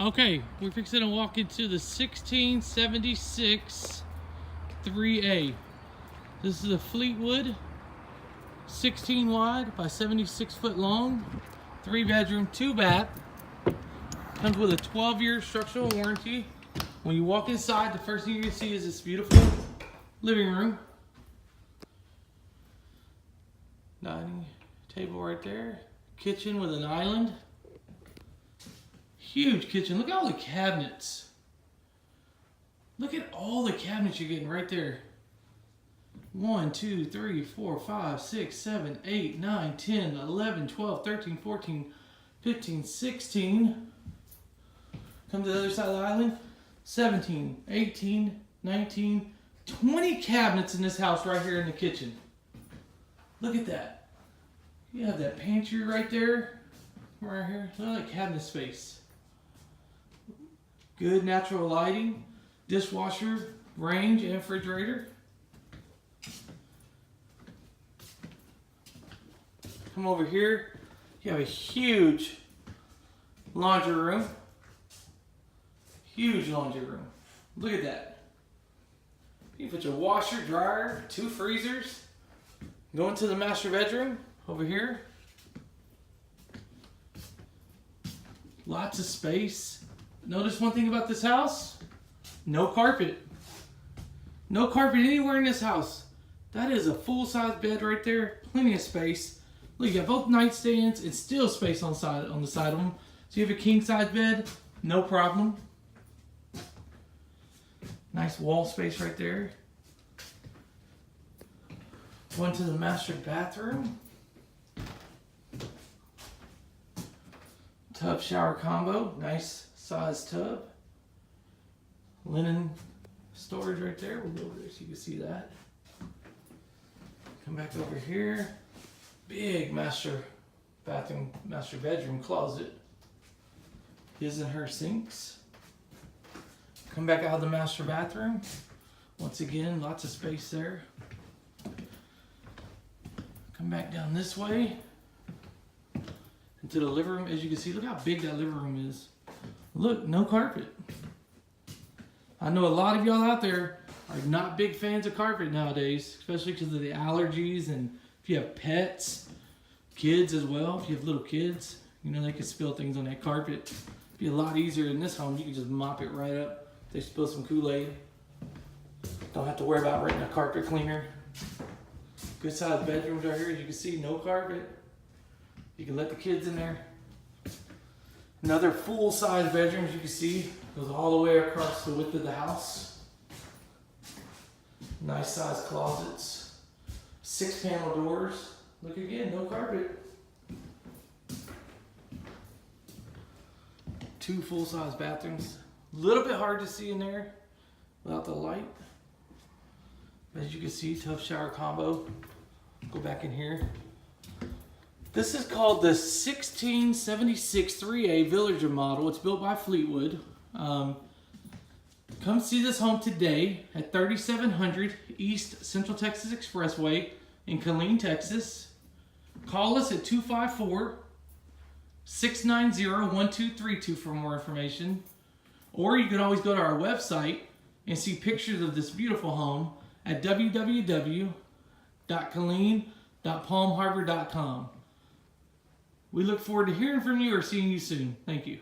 Okay, we're fixing to walk into the 1676 3A. This is a Fleetwood, 16 wide by 76 foot long, 3-bedroom, 2-bath. Comes with a 12-year structural warranty. When you walk inside, the first thing you see is this beautiful living room. Dining table right there. Kitchen with an island. Huge kitchen. Look at all the cabinets. Look at all the cabinets you're getting right there. 1, 2, 3, 4, 5, 6, 7, 8, 9, 10, 11, 12, 13, 14, 15, 16. Come to the other side of the island. 17, 18, 19, 20 cabinets in this house right here in the kitchen. Look at that. You have that pantry right there. Right here. Look at that cabinet space. Good natural lighting. Dishwasher, range, and refrigerator. Come over here. You have a huge laundry room. Huge laundry room. Look at that. You can put your washer, dryer, 2 freezers. Go into the master bedroom over here. Lots of space. Notice one thing about this house. No carpet. No carpet anywhere in this house. That is a full-size bed right there. Plenty of space. Look, you got both nightstands and still space on the side of them. So you have a king-size bed, no problem. Nice wall space right there. Going to the master bathroom. Tub shower combo, nice size tub. Linen storage right there. We'll go over there so you can see that. Come back over here. Big master bathroom, master bedroom closet. His and her sinks. Come back out of the master bathroom. Once again, lots of space there. Come back down this way into the living room. As you can see, look how big that living room is. Look, no carpet. I know a lot of y'all out there are not big fans of carpet nowadays, especially because of the allergies, and if you have pets, kids as well. If you have little kids, you know they can spill things on that carpet. It'd be a lot easier in this home. You can just mop it right up. They spill some Kool-Aid. Don't have to worry about renting a carpet cleaner. Good sized bedrooms right here. As you can see, no carpet. You can let the kids in there. Another full-size bedroom, as you can see, goes all the way across the width of the house. Nice sized closets. 6-panel doors. Look again, no carpet. 2 full-size bathrooms. A little bit hard to see in there without the light. As you can see, tub shower combo. Go back in here. This is called the 1676 3A Villager model. It's built by Fleetwood. Come see this home today at 3700 East Central Texas Expressway in Killeen, Texas. Call us at 254-690-1232 for more information. Or you can always go to our website and see pictures of this beautiful home at www.killeen.palmharbor.com. We look forward to hearing from you or seeing you soon. Thank you.